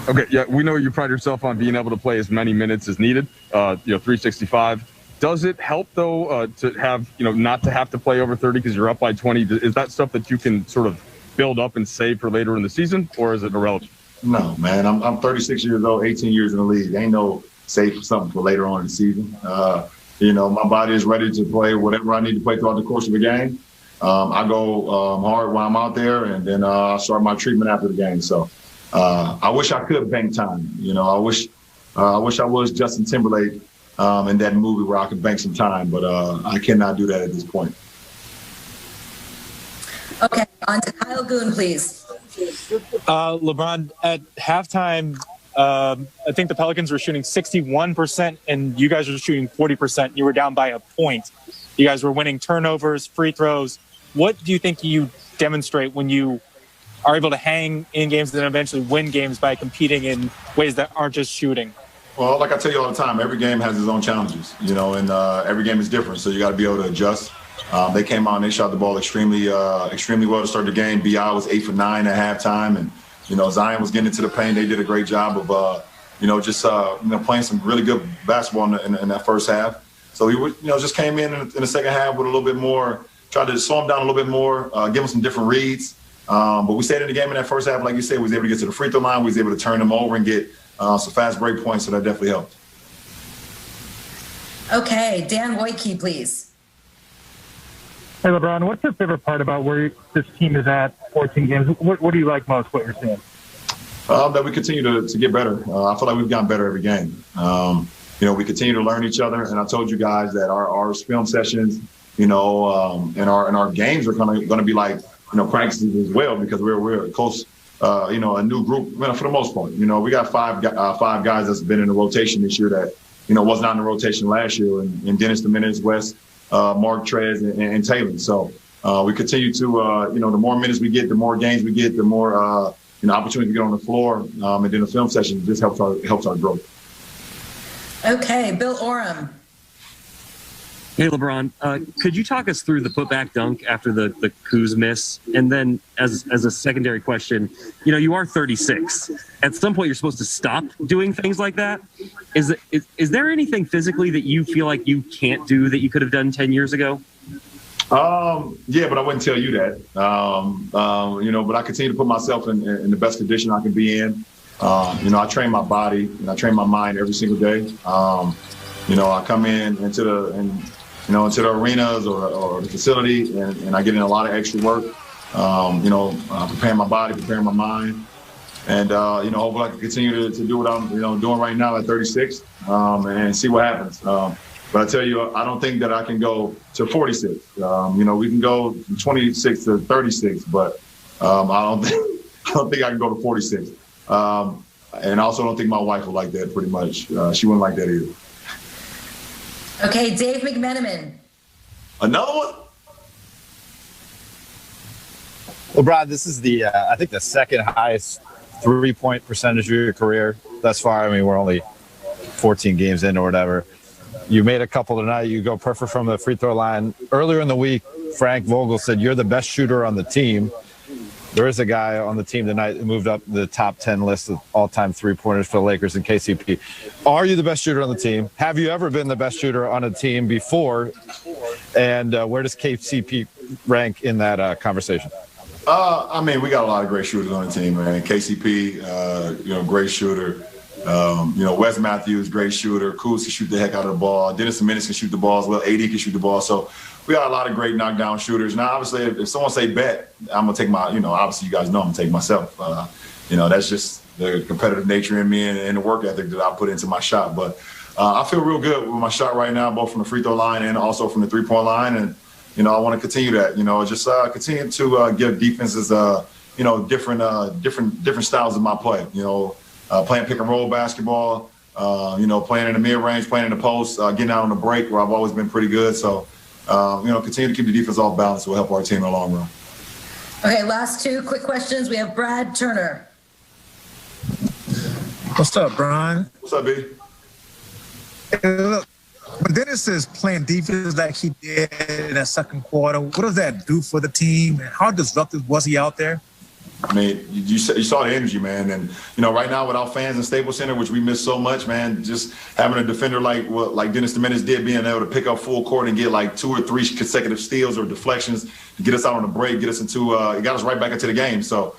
Okay, yeah, we know you pride yourself on being able to play as many minutes as needed, 365. Does it help, though, to have, not to have to play over 30 because you're up by 20? Is that stuff that you can sort of build up and save for later in the season, or is it irrelevant? No, man. I'm 36 years old, 18 years in the league. Ain't no save for something for later on in the season. My body is ready to play whatever I need to play throughout the course of the game. I go hard while I'm out there, and then I start my treatment after the game. So I wish I could bank time. I wish I was Justin Timberlake in that movie where I could bank some time, but I cannot do that at this point. Okay, on to Kyle Goon, please. LeBron, at halftime, I think the Pelicans were shooting 61%, and you guys were shooting 40%. You were down by a point. You guys were winning turnovers, free throws. What do you think you demonstrate when you are able to hang in games and then eventually win games by competing in ways that aren't just shooting? Well, like I tell you all the time, every game has its own challenges, and every game is different, so you got to be able to adjust. They came out and they shot the ball extremely well to start the game. B.I. was 8 for 9 at halftime, and Zion was getting into the paint. They did a great job of playing some really good basketball in that first half. So we just came in the second half with a little bit more, tried to slow them down a little bit more, give them some different reads. But we stayed in the game in that first half, like you said. We was able to get to the free throw line. We was able to turn them over and get some fast break points, so that definitely helped. Okay, Dan Wojcicki, please. Hey, LeBron, what's your favorite part about where this team is at 14 games? What do you like most, what you're seeing? That we continue to get better. I feel like we've gotten better every game. We continue to learn each other. And I told you guys that our film sessions, and our games are going to be like, practices as well, because we're close, a new group, for the most part. We got five guys that's been in the rotation this year that, was not in the rotation last year, and Dennis Dominguez, West, Mark Trez, and Taylor. So we continue to, the more minutes we get, the more games we get, the more, opportunity to get on the floor. And then the film session just helps our growth. Okay, Bill Oram. Hey, LeBron, could you talk us through the putback dunk after the Kuz miss? And then as a secondary question, you are 36. At some point, you're supposed to stop doing things like that. Is there anything physically that you feel like you can't do that you could have done 10 years ago? Yeah, but I wouldn't tell you that. But I continue to put myself in the best condition I can be in. I train my body and I train my mind every single day. I come into the arenas or the facility, and I get in a lot of extra work. Preparing my body, preparing my mind, and hopefully I can continue to do what I'm doing right now at 36, and see what happens. But I tell you, I don't think that I can go to 46. We can go from 26 to 36, but I don't think I can go to 46. And I also don't think my wife would like that. Pretty much, she wouldn't like that either. Okay, Dave McMenamin. Another one? LeBron, this is I think the second highest 3-point percentage of your career thus far. I mean, we're only 14 games in or whatever. You made a couple tonight. You go perfect from the free throw line. Earlier in the week, Frank Vogel said you're the best shooter on the team. There is a guy on the team tonight who moved up the top 10 list of all-time three-pointers for the Lakers and KCP. Are you the best shooter on the team? Have you ever been the best shooter on a team before? And where does KCP rank in that conversation? We got a lot of great shooters on the team, man. KCP, great shooter. Wes Matthews, great shooter. Kuz can shoot the heck out of the ball. Dennis Dominguez can shoot the ball as well. AD can shoot the ball. So we got a lot of great knockdown shooters. Now, obviously, if someone say bet, I'm going to take obviously you guys know I'm going to take myself. That's just the competitive nature in me and the work ethic that I put into my shot. But I feel real good with my shot right now, both from the free throw line and also from the three-point line. And, I want to continue that, just continue to give defenses, different styles of my play, playing pick and roll basketball, playing in the mid-range, playing in the post, getting out on the break where I've always been pretty good. So, continue to keep the defense off balance will help our team in the long run. Okay, last two quick questions. We have Brad Turner. What's up, Brian? What's up, B? Hey, look, when Dennis is playing defense like he did in that second quarter, what does that do for the team? And how disruptive was he out there? I mean, you saw the energy, man. And, right now without fans in Staples Center, which we miss so much, man, just having a defender like Dennis Dominguez did, being able to pick up full court and get like 2 or 3 consecutive steals or deflections to get us out on the break, get us into it got us right back into the game. So,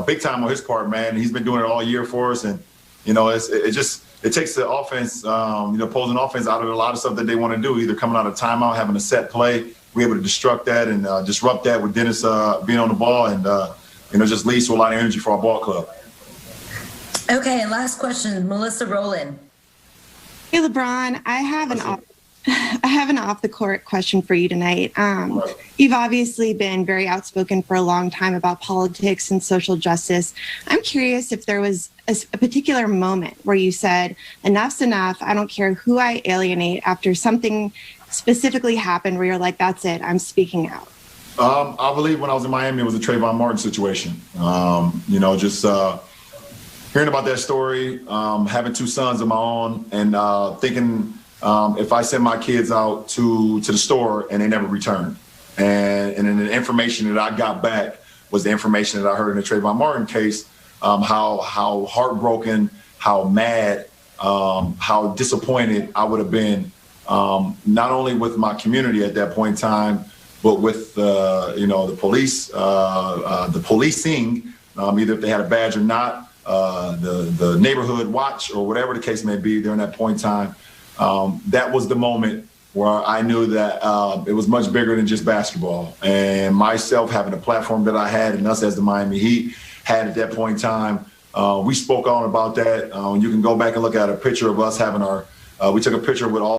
big time on his part, man. He's been doing it all year for us. And, it takes the offense, opposing offense out of a lot of stuff that they want to do, either coming out of timeout, having a set play. We're able to disrupt that and disrupt that with Dennis being on the ball and, just leads to a lot of energy for our ball club. Okay, and last question, Melissa Rowland. Hey, LeBron, I have an off-the-court question for you tonight. You've obviously been very outspoken for a long time about politics and social justice. I'm curious if there was a particular moment where you said, enough's enough, I don't care who I alienate, after something specifically happened where you're like, that's it, I'm speaking out. I believe when I was in Miami, it was a Trayvon Martin situation. Just hearing about that story, having 2 sons of my own, and thinking if I send my kids out to the store and they never returned. And then the information that I got back was the information that I heard in the Trayvon Martin case, how heartbroken, how mad, how disappointed I would have been, not only with my community at that point in time, but with the police, the policing, either if they had a badge or not, the neighborhood watch or whatever the case may be during that point in time. That was the moment where I knew that it was much bigger than just basketball. And myself having a platform that I had, and us as the Miami Heat had at that point in time, we spoke on about that. You can go back and look at a picture of us having we took a picture with all